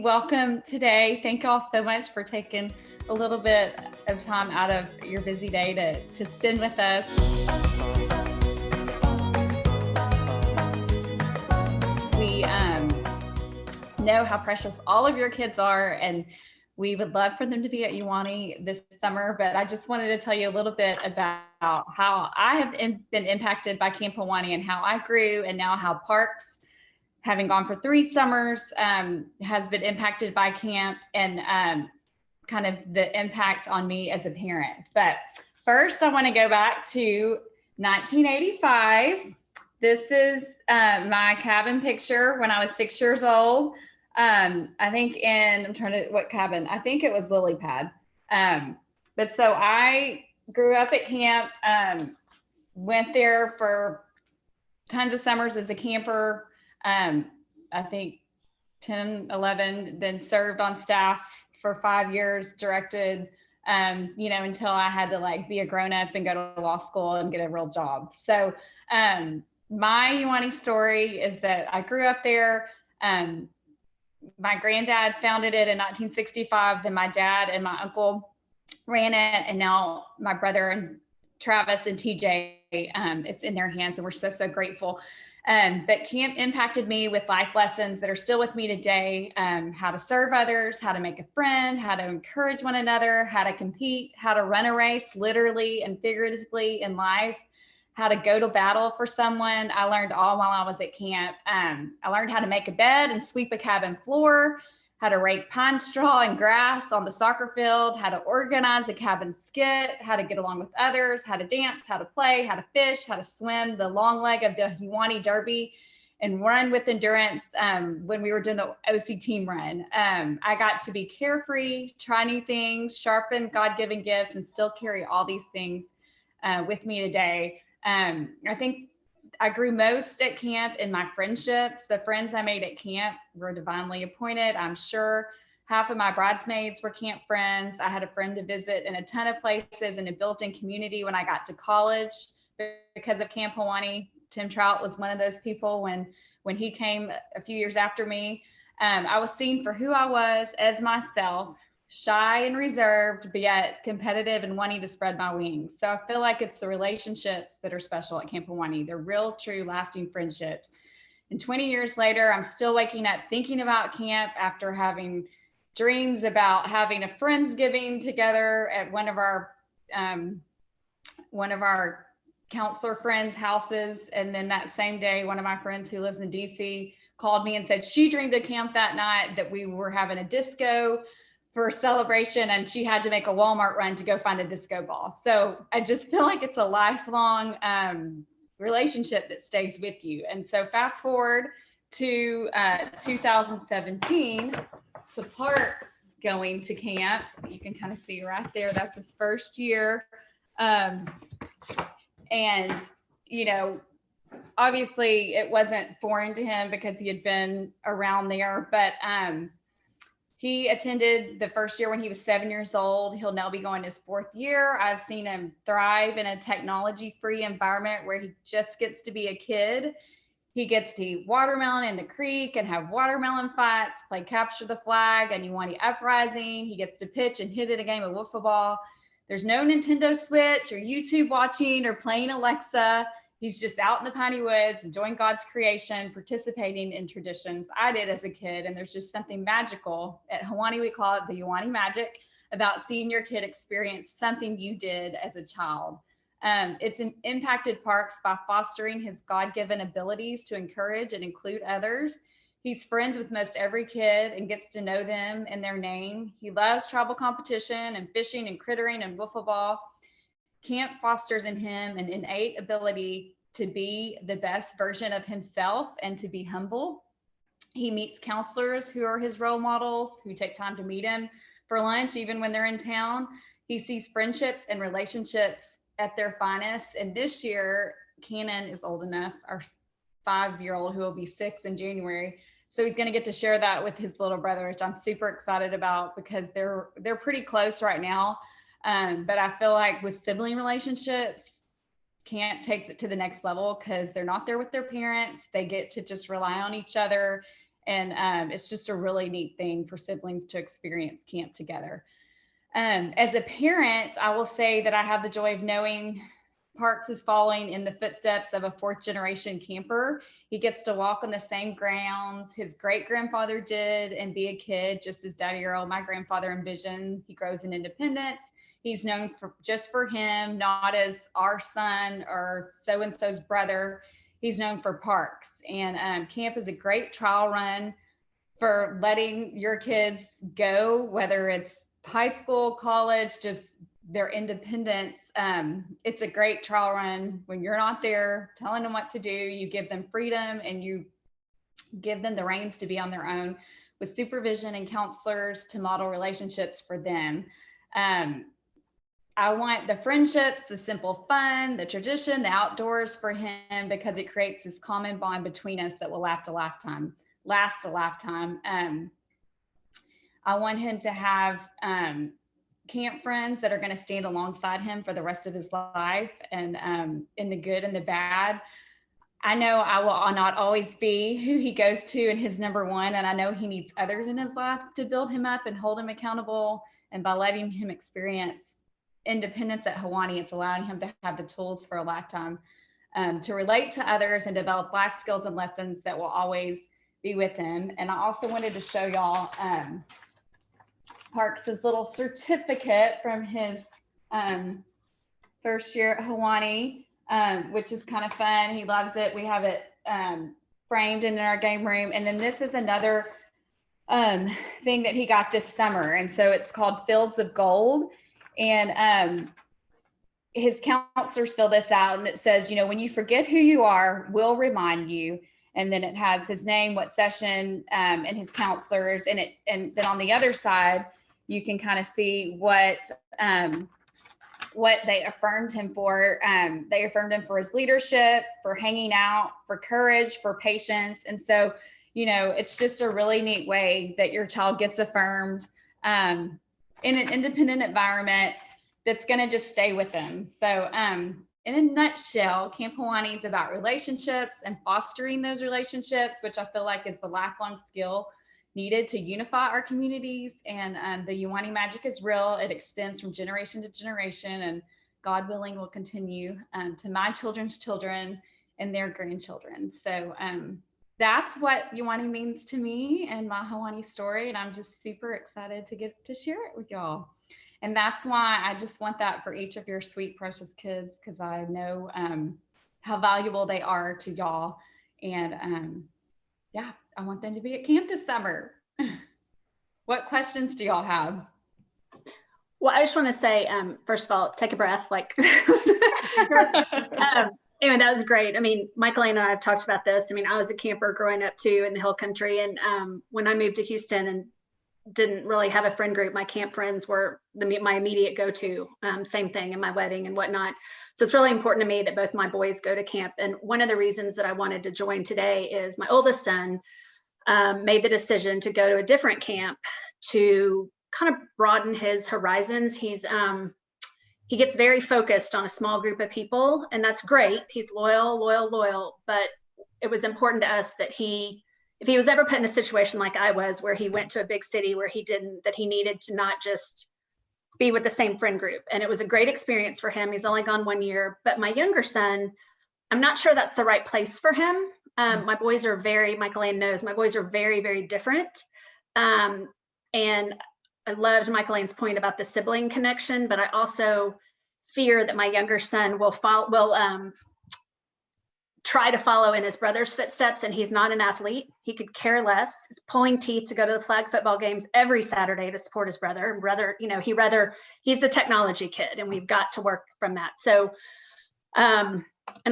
Welcome today. Thank you all so much for taking a little bit of time out of your busy day to spend with us. We know how precious all of your kids are, and we would love for them to be at Huawni this summer, but I just wanted to tell you a little bit about how I have been impacted by Camp Huawni and how I grew, and now how Parks, having gone for 3 summers, has been impacted by camp, and kind of the impact on me as a parent. But first, I want to go back to 1985. This is my cabin picture when I was 6 years old. I think what cabin? I think it was Lily Pad. But so I grew up at camp, went there for tons of summers as a camper. I think 10, 11, then served on staff for 5 years, directed, until I had to be a grown up and go to law school and get a real job. So, my Huawni story is that I grew up there. My granddad founded it in 1965. Then my dad and my uncle ran it. And now my brother and Travis and TJ, it's in their hands, and we're so grateful. But camp impacted me with life lessons that are still with me today. How to serve others, how to make a friend, how to encourage one another, how to compete, how to run a race, literally and figuratively in life, how to go to battle for someone. I learned all while I was at camp. I learned how to make a bed and sweep a cabin floor, how to rake pine straw and grass on the soccer field, how to organize a cabin skit, how to get along with others, how to dance, how to play, how to fish, how to swim the long leg of the Huawni Derby, and run with endurance when we were doing the OC team run. I got to be carefree, try new things, sharpen God-given gifts, and still carry all these things with me today. I think I grew most at camp in my friendships. The friends I made at camp were divinely appointed. I'm sure half of my bridesmaids were camp friends. I had a friend to visit in a ton of places in a built-in community when I got to college because of Camp Huawni. Tim Trout was one of those people when he came a few years after me. I was seen for who I was as myself, shy and reserved, but yet competitive and wanting to spread my wings. So I feel like it's the relationships that are special at Camp Huawni. They're real, true, lasting friendships. And 20 years later, I'm still waking up thinking about camp after having dreams about having a Friendsgiving together at one of our counselor friends' houses. And then that same day, one of my friends who lives in DC called me and said she dreamed of camp that night, that we were having a disco for a celebration, and she had to make a Walmart run to go find a disco ball. So I just feel like it's a lifelong relationship that stays with you. And so fast forward to 2017, to Parks going to camp. You can kind of see right there, that's his first year. And, obviously it wasn't foreign to him because he had been around there, but he attended the first year when he was 7 years old. He'll now be going his 4th year. I've seen him thrive in a technology-free environment where he just gets to be a kid. He gets to eat watermelon in the creek and have watermelon fights, play capture the flag and Huawni uprising. He gets to pitch and hit at a game of wiffle ball. There's no Nintendo Switch or YouTube watching or playing Alexa. He's just out in the piney woods, enjoying God's creation, participating in traditions I did as a kid. And there's just something magical. At Huawni, we call it the Huawni magic, about seeing your kid experience something you did as a child. It's impacted Parks by fostering his God-given abilities to encourage and include others. He's friends with most every kid and gets to know them and their name. He loves tribal competition and fishing and crittering and wiffle ball. Camp fosters in him an innate ability to be the best version of himself and to be humble. He meets counselors who are his role models, who take time to meet him for lunch, even when they're in town. He sees friendships and relationships at their finest. And this year, Cannon is old enough, our 5-year-old, who will be 6 in January. So he's going to get to share that with his little brother, which I'm super excited about because they're pretty close right now. But I feel like with sibling relationships, camp takes it to the next level because they're not there with their parents. They get to just rely on each other And it's just a really neat thing for siblings to experience camp together. As a parent, I will say that I have the joy of knowing Parks is following in the footsteps of a fourth generation camper. He gets to walk on the same grounds his great grandfather did and be a kid, just as Daddy Earl, my grandfather, envisioned. He grows in independence. He's known for just for him, not as our son or so and so's brother. He's known for Parks. And camp is a great trial run for letting your kids go, whether it's high school, college, just their independence. It's a great trial run when you're not there telling them what to do. You give them freedom and you give them the reins to be on their own with supervision and counselors to model relationships for them. I want the friendships, the simple fun, the tradition, the outdoors for him, because it creates this common bond between us that will last a lifetime. I want him to have camp friends that are going to stand alongside him for the rest of his life, and in the good and the bad. I know I will not always be who he goes to and his number one, and I know he needs others in his life to build him up and hold him accountable. And by letting him experience independence at Huawni, it's allowing him to have the tools for a lifetime to relate to others and develop life skills and lessons that will always be with him. And I also wanted to show y'all Parks' little certificate from his first year at Huawni, which is kind of fun. He loves it. We have it framed in our game room. And then this is another thing that he got this summer. And so it's called Fields of Gold. And his counselors fill this out, and it says, you know, when you forget who you are, we'll remind you. And then it has his name, what session, and his counselors. And then on the other side, you can kind of see what they affirmed him for. They affirmed him for his leadership, for hanging out, for courage, for patience. And so, you know, it's just a really neat way that your child gets affirmed in an independent environment that's going to just stay with them. So in a nutshell, Camp Huawni is about relationships and fostering those relationships, which I feel like is the lifelong skill needed to unify our communities. And the Huawni magic is real. It extends from generation to generation, and God willing will continue to my children's children and their grandchildren. So that's what Huawni means to me and my Huawni story. And I'm just super excited to get to share it with y'all. And that's why I just want that for each of your sweet, precious kids, because I know how valuable they are to y'all. And yeah, I want them to be at camp this summer. What questions do y'all have? Well, I just want to say, first of all, take a breath. Like, anyway, that was great. I mean, Michael and I have talked about this. I mean, I was a camper growing up too in the hill country. And when I moved to Houston and didn't really have a friend group, my camp friends were my immediate go-to. Same thing in my wedding and whatnot. So it's really important to me that both my boys go to camp. And one of the reasons that I wanted to join today is my oldest son made the decision to go to a different camp to kind of broaden his horizons. He gets very focused on a small group of people, and that's great. He's loyal, but it was important to us that if he was ever put in a situation like I was, where he went to a big city where that he needed to not just be with the same friend group. And it was a great experience for him. He's only gone 1 year, but my younger son, I'm not sure that's the right place for him. My boys are Michael Ann knows, my boys are very, very different. And I loved Michael Ann's point about the sibling connection, but I also fear that my younger son will try to follow in his brother's footsteps, and he's not an athlete. He could care less. It's pulling teeth to go to the flag football games every Saturday to support his brother. He's the technology kid, and we've got to work from that. So, and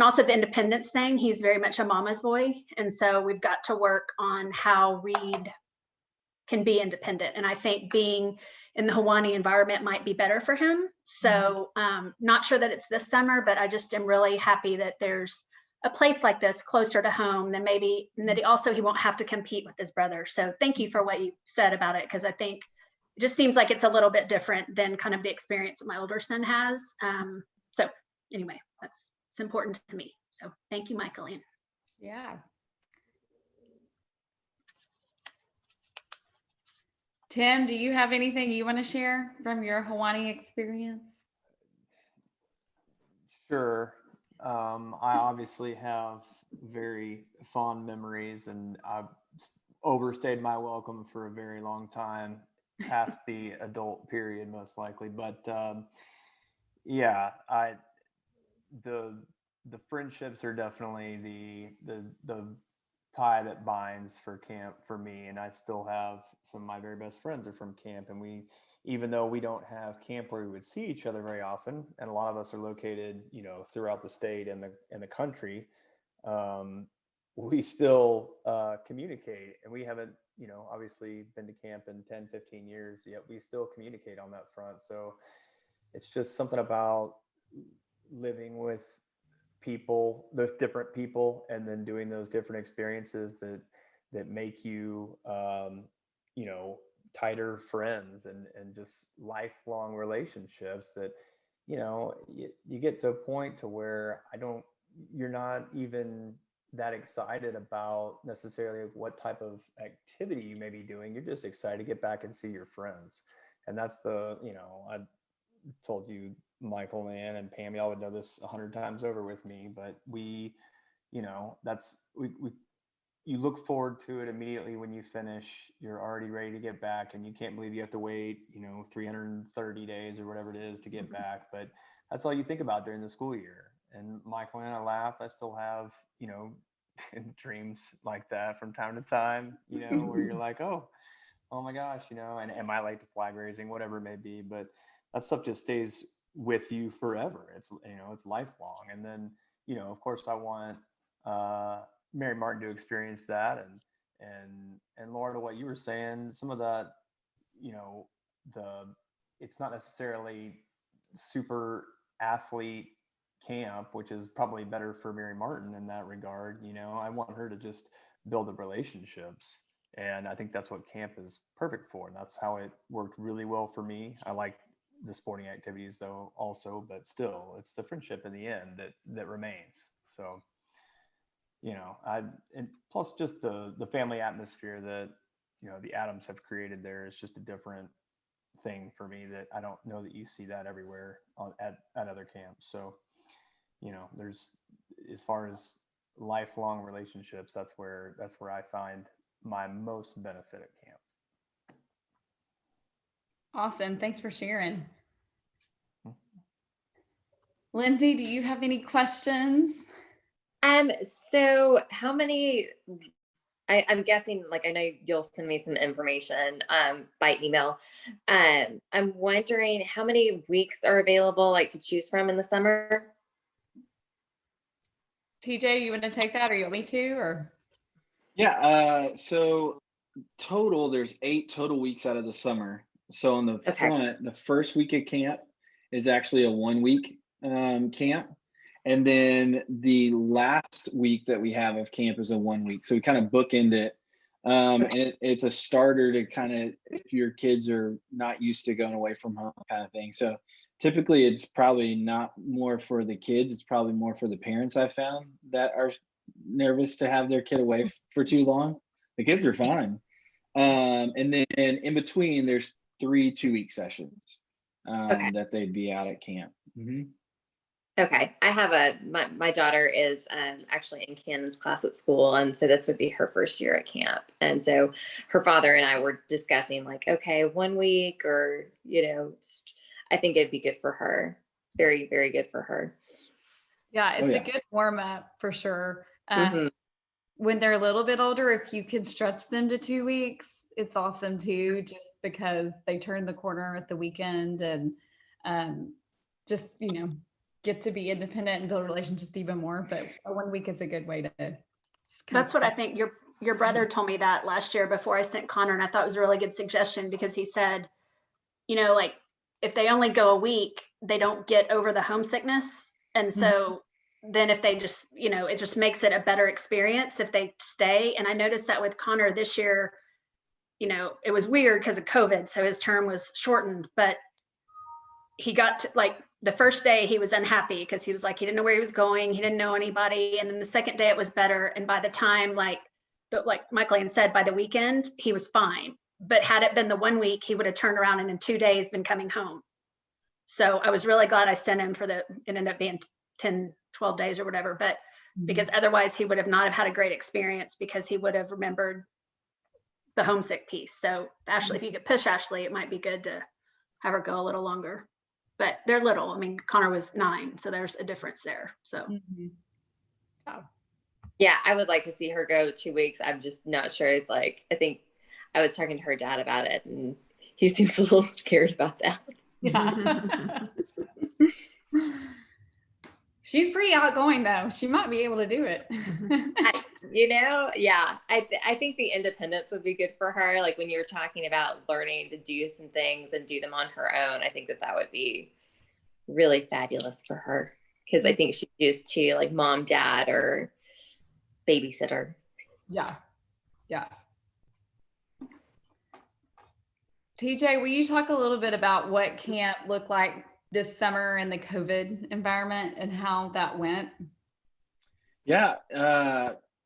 also the independence thing, he's very much a mama's boy. And so we've got to work on how Reed can be independent. And I think being in the Huawni environment might be better for him. So not sure that it's this summer, but I just am really happy that there's a place like this closer to home, and that he won't have to compete with his brother. So thank you for what you said about it, because I think it just seems like it's a little bit different than kind of the experience that my older son has. So anyway, it's important to me. So thank you, Michael Ann. Yeah. Tim, do you have anything you want to share from your Hawaii experience? Sure. I obviously have very fond memories, and I've overstayed my welcome for a very long time, past the adult period, most likely. But yeah, the the friendships are definitely the tie that binds for camp for me, and I still have some of my very best friends are from camp, and we, even though we don't have camp where we would see each other very often, and a lot of us are located, throughout the state and the country, um, we still communicate, and we haven't, obviously been to camp in 10, 15 years, yet we still communicate on that front. So it's just something about living with different people, and then doing those different experiences that make you, you know tighter friends, and just lifelong relationships that, you get to a point to where I don't you're not even that excited about necessarily what type of activity you may be doing. You're just excited to get back and see your friends. And that's I told you, Michael, Ann, and Pam, y'all would know this 100 times over with me, but that's we you look forward to it immediately when you finish. You're already ready to get back, and you can't believe you have to wait, 330 days or whatever it is to get back. But that's all you think about during the school year. And Michael and I laughed. I still have, dreams like that from time to time, where you're like, oh my gosh, and am I late to flag raising, whatever it may be. But that stuff just stays with you forever. It's lifelong. And then, of course, I want Mary Martin to experience that, and Laura, to what you were saying, some of that, you know, the it's not necessarily super athlete camp, which is probably better for Mary Martin in that regard. I want her to just build the relationships. And I think that's what camp is perfect for. And that's how it worked really well for me. I like the sporting activities though also, but still it's the friendship in the end that remains. So, and plus just the family atmosphere that, the Adams have created there is just a different thing for me, that I don't know that you see that everywhere at other camps. So, there's, as far as lifelong relationships, that's where I find my most benefit at camp. Awesome. Thanks for sharing. Lindsay, do you have any questions? Um, so how many, I'm guessing, like, I know you'll send me some information by email. I'm wondering how many weeks are available, like, to choose from in the summer? TJ, you want to take that, or you want me to, or? Yeah, so total, there's 8 total weeks out of the summer. So on the front, the first week of camp is actually a 1-week camp. And then the last week that we have of camp is a 1 week. So we kind of bookend it. And it's a starter to kind of, if your kids are not used to going away from home kind of thing. So typically it's probably not more for the kids. It's probably more for the parents, I found, that are nervous to have their kid away for too long. The kids are fine. And then in between, there's 3 2-week sessions that they'd be out at camp. Mm-hmm. Okay. I have my daughter is actually in Cannon's class at school. And so this would be her first year at camp. And so her father and I were discussing, like, okay, 1 week, or, I think it'd be good for her. Very, very good for her. Yeah, it's a good warm up for sure. Mm-hmm. When they're a little bit older, if you can stretch them to 2 weeks, it's awesome too, just because they turn the corner at the weekend, and just, get to be independent and build relationships even more. But 1 week is a good way to. That's what I think. Your brother told me that last year before I sent Connor, and I thought it was a really good suggestion, because he said, like, if they only go a week, they don't get over the homesickness. And so then if they just, it just makes it a better experience if they stay. And I noticed that with Connor this year, it was weird because of COVID. So his term was shortened, but he got to, like, the first day he was unhappy because he was like, he didn't know where he was going. He didn't know anybody. And then the second day it was better. And by the time, like Michael Ann said, by the weekend, he was fine. but had it been the 1 week, he would have turned around and in 2 days been coming home. So I was really glad I sent him it ended up being 10, 12 days or whatever, but because otherwise he would have not have had a great experience because he would have remembered the homesick piece. So Ashley, if you could push Ashley, it might be good to have her go a little longer, but they're little. I mean, Connor was 9, so there's a difference there. So. Yeah, I would like to see her go 2 weeks. I'm just not sure. It's like, I think I was talking to her dad about it and he seems a little scared about that. Yeah. She's pretty outgoing though. She might be able to do it. Yeah, I think the independence would be good for her. Like when you're talking about learning to do some things and do them on her own, I think that would be really fabulous for her. Because I think she's used to like mom, dad, or babysitter. Yeah. TJ, will you talk a little bit about what camp looked like this summer in the COVID environment and how that went? Yeah,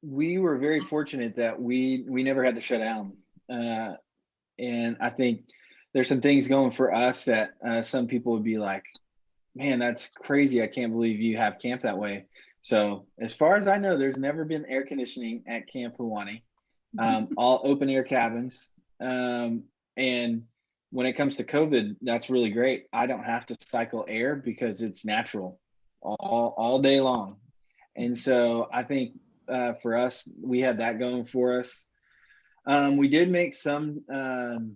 we were very fortunate that we never had to shut down. And I think there's some things going for us that some people would be like, man, that's crazy. I can't believe you have camp that way. So as far as I know, there's never been air conditioning at Camp Huawni, all open air cabins. And when it comes to COVID, that's really great. I don't have to cycle air because it's natural all day long. And so I think for us, we had that going for us. We did make some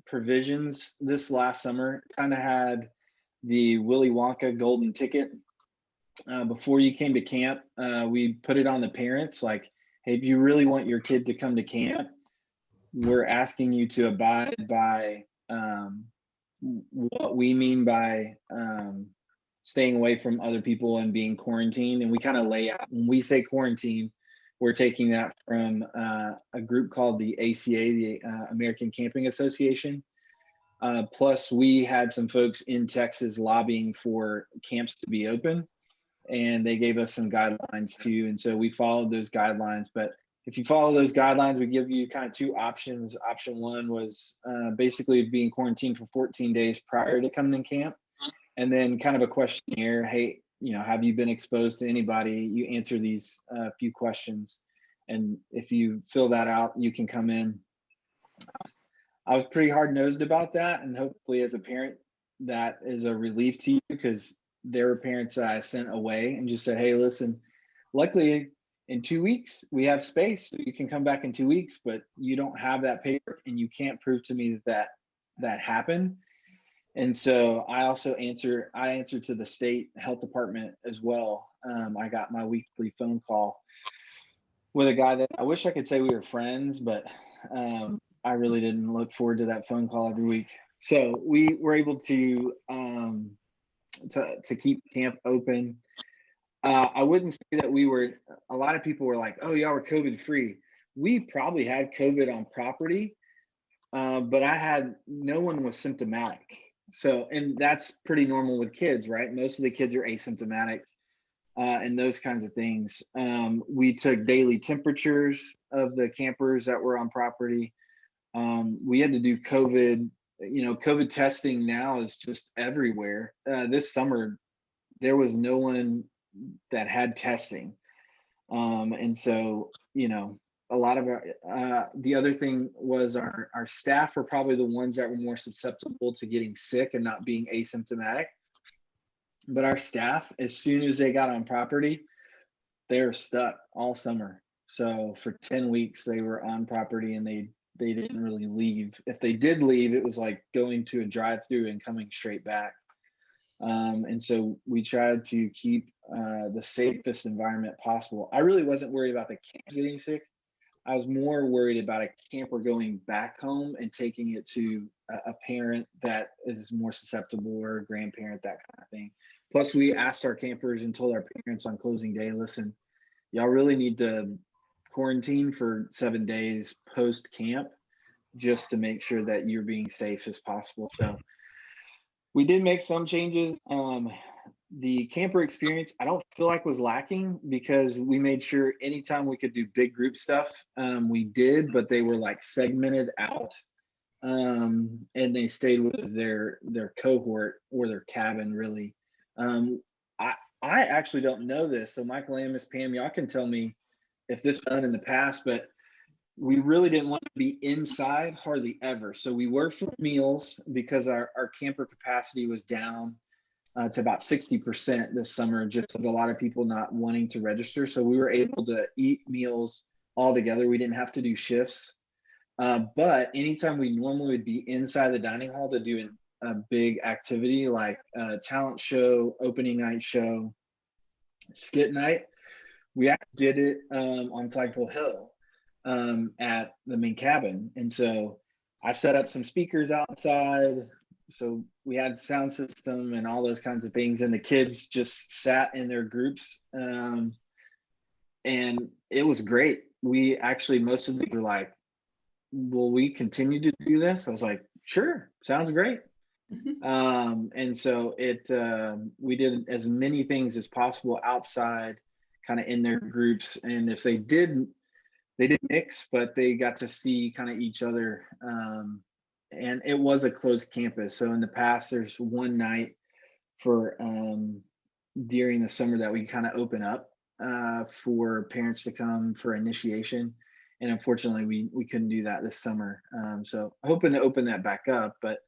provisions this last summer, kind of had the Willy Wonka golden ticket. Before you came to camp, we put it on the parents like, hey, if you really want your kid to come to camp, we're asking you to abide by what we mean by staying away from other people and being quarantined. And we kind of lay out, when we say quarantine, we're taking that from a group called the ACA, the American Camping Association. Plus, we had some folks in Texas lobbying for camps to be open, and they gave us some guidelines too. And so we followed those guidelines. But if you follow those guidelines, we give you kind of 2 options. Option 1 was basically being quarantined for 14 days prior to coming in camp. And then kind of a questionnaire. Hey, have you been exposed to anybody? You answer these few questions. And if you fill that out, you can come in. I was pretty hard-nosed about that. And hopefully as a parent, that is a relief to you, because there were parents that I sent away and just said, hey, listen, luckily in 2 weeks, we have space. So you can come back in 2 weeks, but you don't have that paper and you can't prove to me that happened. And so I answer to the state health department as well. I got my weekly phone call with a guy that I wish I could say we were friends, but I really didn't look forward to that phone call every week. So we were able to keep camp open. I wouldn't say that a lot of people were like, oh, y'all were COVID free. We probably had COVID on property, but no one was symptomatic. So, and that's pretty normal with kids, right? Most of the kids are asymptomatic and those kinds of things. We took daily temperatures of the campers that were on property. We had to do COVID. COVID testing now is just everywhere. This summer, there was no one that had testing. And so, a lot of the other thing was our staff were probably the ones that were more susceptible to getting sick and not being asymptomatic. But our staff, as soon as they got on property, they were stuck all summer. So for 10 weeks, they were on property and they didn't really leave. If they did leave, it was like going to a drive-through and coming straight back. And so we tried to keep the safest environment possible. I really wasn't worried about the camps getting sick. I was more worried about a camper going back home and taking it to a parent that is more susceptible, or a grandparent, that kind of thing. Plus, we asked our campers and told our parents on closing day, listen, y'all really need to quarantine for 7 days post camp just to make sure that you're being safe as possible. So we did make some changes. The camper experience, I don't feel like was lacking, because we made sure anytime we could do big group stuff, we did, but they were like segmented out. and they stayed with their cohort or their cabin really. I actually don't know this, so Michael and Miss Pam, y'all can tell me if this was done in the past, but we really didn't want to be inside hardly ever. So we were for meals because our camper capacity was down to about 60% this summer, just with a lot of people not wanting to register. So we were able to eat meals all together. We didn't have to do shifts. But anytime we normally would be inside the dining hall to do a big activity like a talent show, opening night show, skit night, we actually did it on Flagpole Hill at the main cabin. And so I set up some speakers outside. So we had sound system and all those kinds of things. And the kids just sat in their groups. And it was great. We actually, most of them were like, will we continue to do this? I was like, sure, sounds great. And so we did as many things as possible outside, kind of in their groups. And if they didn't mix, but they got to see kind of each other. And it was a closed campus. So in the past, there's one night for during the summer that we kind of open up for parents to come for initiation. And unfortunately, we couldn't do that this summer. So hoping to open that back up, but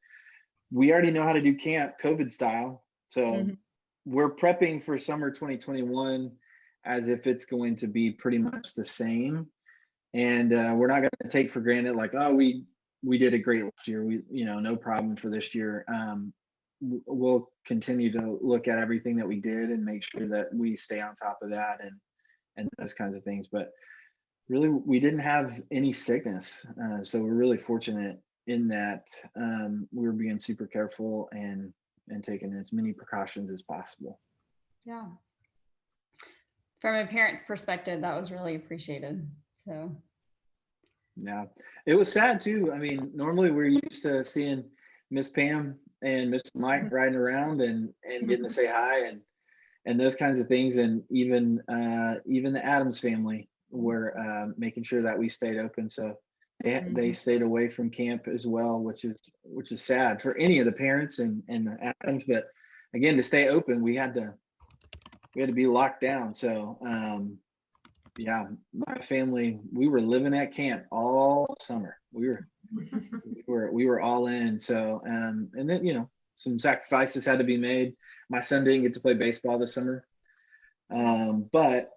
we already know how to do camp COVID style. So we're prepping for summer 2021 as if it's going to be pretty much the same. And we're not going to take for granted like, oh, we did it great last year. No problem for this year. We'll continue to look at everything that we did and make sure that we stay on top of that and those kinds of things. But really, we didn't have any sickness. So we're really fortunate in that we were being super careful and taking as many precautions as possible. Yeah. From a parent's perspective, that was really appreciated. So. Yeah, it was sad too. I mean, normally we're used to seeing Miss Pam and Mr. Mike riding around and getting to say hi and those kinds of things. And even the Adams family were making sure that we stayed open. So they stayed away from camp as well, which is sad for any of the parents and the Adams. But again, to stay open, we had to be locked down. So yeah, my family, we were living at camp all summer. We were all in. So and then some sacrifices had to be made. My son didn't get to play baseball this summer, but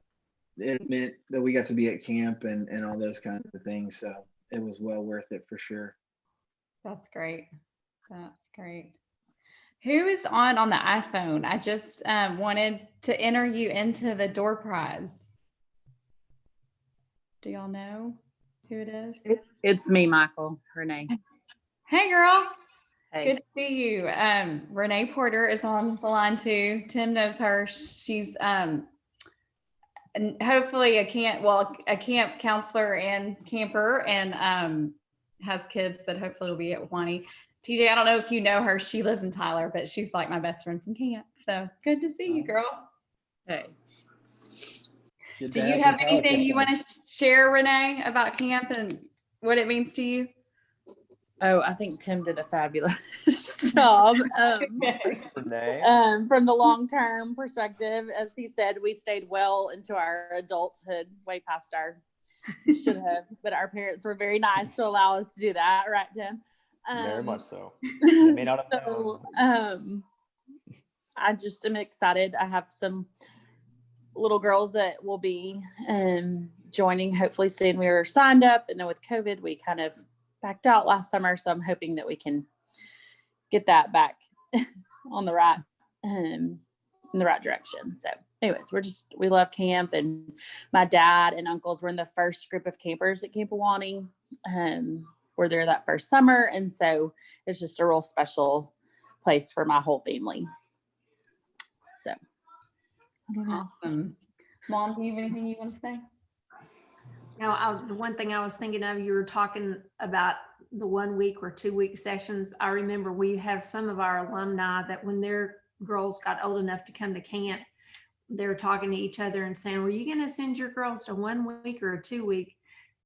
it meant that we got to be at camp and all those kinds of things. So it was well worth it for sure. That's great. That's great. Who is on the iPhone? I just wanted to enter you into the door prize. Do y'all know who it is? It's me, Michael, Renee. Hey, girl. Hey. Good to see you. Renee Porter is on the line too. Tim knows her. She's and hopefully a camp counselor and camper, and has kids that hopefully will be at Huawni. TJ, I don't know if you know her. She lives in Tyler, but she's like my best friend from camp. So good to see you, girl. Hey. Do you have anything you want to share, Renee, about camp and what it means to you? Oh, I think Tim did a fabulous job. Renee. From the long-term perspective, as he said, we stayed well into our adulthood, way past our should have, but our parents were very nice to allow us to do that, right, Tim? Very much so. They may not have known. I just am excited. I have some little girls that will be joining hopefully soon. We were signed up, and then with COVID, we kind of backed out last summer. So I'm hoping that we can get that back on the right, in the right direction. So anyways, we love camp, and my dad and uncles were in the first group of campers at Camp Huawni. Were there that first summer. And so it's just a real special place for my whole family. So. Awesome. Mom, do you have anything you want to say? No, the one thing I was thinking of, you were talking about the 1 week or 2 week sessions. I remember we have some of our alumni that when their girls got old enough to come to camp, they were talking to each other and saying, were you going to send your girls to 1 week or a 2 week?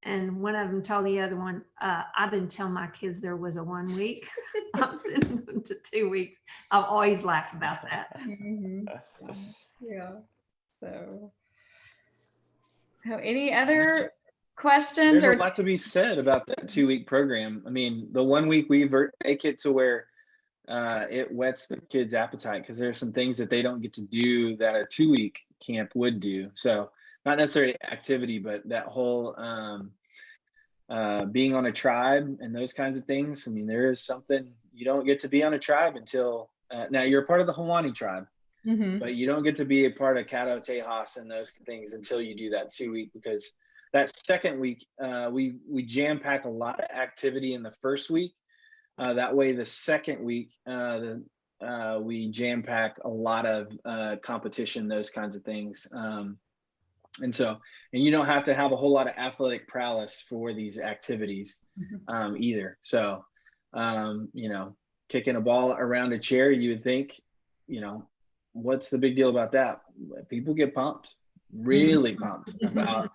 And one of them told the other one, I didn't tell my kids there was a 1 week. I'm sending them to 2 weeks. I've always laughed about that. Mhm. Yeah. So any other questions There's a or lot to be said about that 2 week program. I mean, the 1 week we make it to where it whets the kids' appetite, because there's some things that they don't get to do that a 2 week camp would do. So not necessarily activity, but that whole being on a tribe and those kinds of things. I mean, there is something you don't get to be on a tribe until now you're a part of the Huawni tribe, Mhm. but you don't get to be a part of Caddo Tejas and those things until you do that 2 week, because that second week we jam pack a lot of activity in the first week. That way, the second week, we jam pack a lot of competition, those kinds of things. And you don't have to have a whole lot of athletic prowess for these activities either. So, kicking a ball around a chair, you would think, what's the big deal about that? People get pumped, really pumped about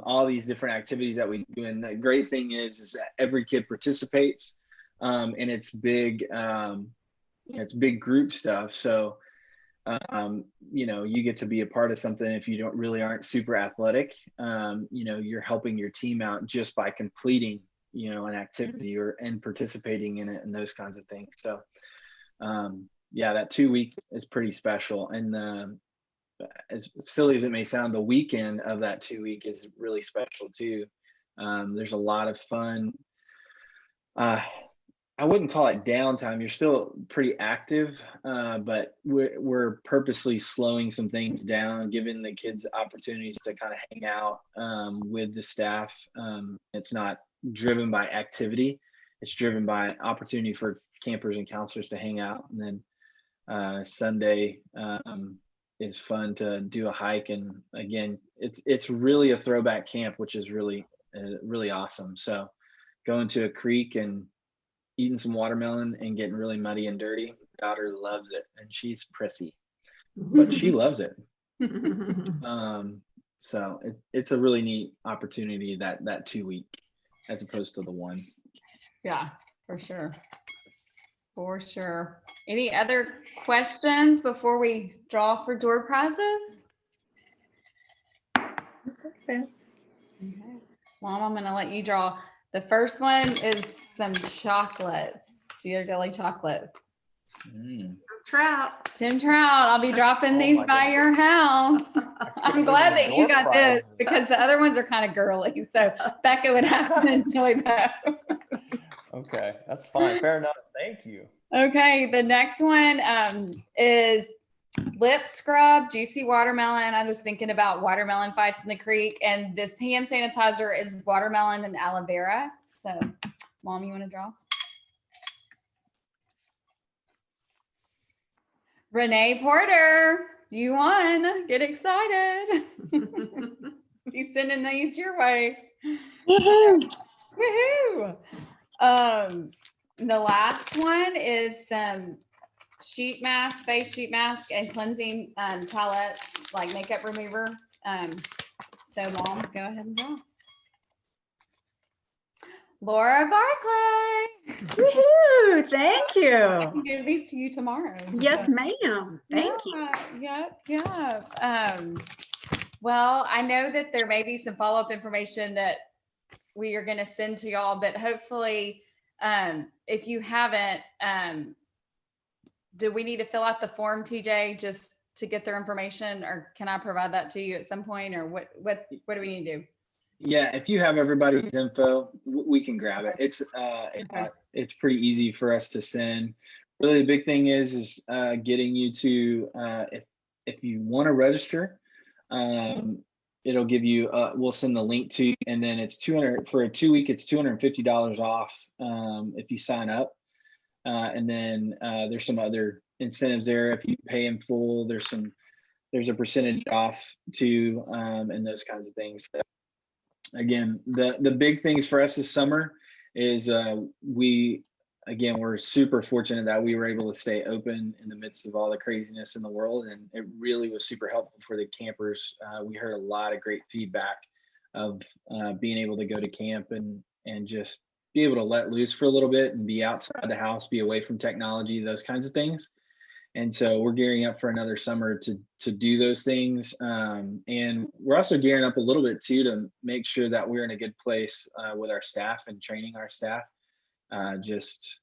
all these different activities that we do. And the great thing is that every kid participates. And it's big group stuff. So, you get to be a part of something. If you aren't super athletic, you're helping your team out just by completing, an activity and participating in it and those kinds of things. So, that 2 week is pretty special. And as silly as it may sound, the weekend of that 2 week is really special too. There's a lot of fun. I wouldn't call it downtime. You're still pretty active, but we're purposely slowing some things down, giving the kids opportunities to kind of hang out with the staff. It's not driven by activity. It's driven by opportunity for campers and counselors to hang out. And then Sunday is fun to do a hike. And again, it's really a throwback camp, which is really, really awesome. So going to a creek and eating some watermelon and getting really muddy and dirty. Daughter loves it, and she's prissy, but she loves it. So it's a really neat opportunity, that 2 week as opposed to the 1. Yeah, for sure. For sure. Any other questions before we draw for door prizes? So, Okay. Mom, I'm going to let you draw. The first one is some chocolates, Ghirardelli chocolates. Trout. Tim Trout, I'll be dropping Oh these my by goodness. your house. I'm glad that you got this Door prizes. because the other ones are kind of girly. So Becca would have to enjoy that. Okay, that's fine. Fair enough. Thank you. Okay, the next one is lip scrub, juicy watermelon. I was thinking about watermelon fights in the creek, and this hand sanitizer is watermelon and aloe vera. So, Mom, you want to draw? Renee Porter, you won. Get excited. He's sending these your way. Woohoo! Woohoo! The last one is some sheet mask, face sheet mask, and cleansing towelettes, like makeup remover. So, Mom, go ahead and draw. Laura Barclay. Woohoo! Thank I you. can give these to you tomorrow. Yes, ma'am. Thank you. Yeah. Well, I know that there may be some follow-up information that we are going to send to y'all, but hopefully, if you haven't, do we need to fill out the form, TJ, just to get their information, or can I provide that to you at some point, or what do we need to do? Yeah, if you have everybody's info, we can grab it. It's pretty easy for us to send. Really, the big thing is getting you to if you want to register, it'll give you. We'll send the link to you, and then it's $200 for a 2 week. It's $250 off if you sign up, and then there's some other incentives there. If you pay in full, there's a percentage off too, and those kinds of things. So, again, the big things for us this summer is we're super fortunate that we were able to stay open in the midst of all the craziness in the world, and it really was super helpful for the campers. We heard a lot of great feedback being able to go to camp and just be able to let loose for a little bit and be outside the house, be away from technology, those kinds of things. And so we're gearing up for another summer to do those things. And we're also gearing up a little bit too, to make sure that we're in a good place with our staff and training our staff, just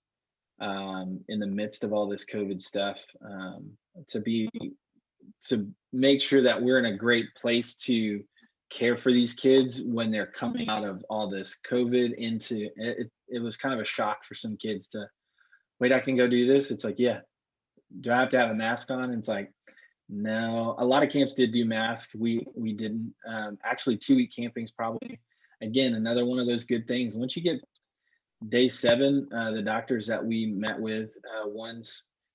in the midst of all this COVID stuff, to make sure that we're in a great place to care for these kids when they're coming out of all this COVID into it. It was kind of a shock for some kids to wait, I can go do this. It's like, yeah. Do I have to have a mask on? And it's like, no. A lot of camps did do masks. We didn't. Actually, 2-week camping is probably, again, another one of those good things. Once you get day 7, the doctors that we met with, one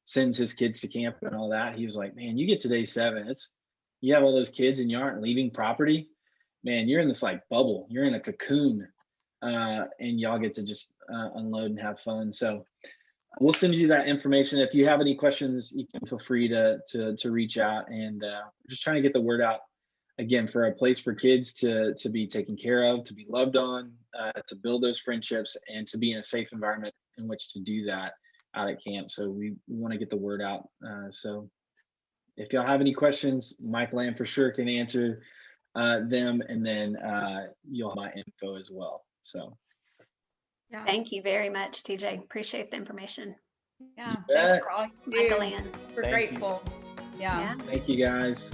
sends his kids to camp and all that. He was like, man, you get to day 7, you have all those kids and you aren't leaving property. Man, you're in this like bubble. You're in a cocoon, and y'all get to just unload and have fun. So we'll send you that information. If you have any questions, you can feel free to reach out, and just trying to get the word out again for a place for kids to be taken care of, to be loved on, to build those friendships, and to be in a safe environment in which to do that out at camp. So we want to get the word out. So if y'all have any questions, Mike Lamb for sure can answer them, and then you'll have my info as well. So. Yeah. Thank you very much, TJ. Appreciate the information. Yeah. You bet. Thanks for all you Michael do. Ann. We're Thank you. grateful. Yeah. Thank you guys.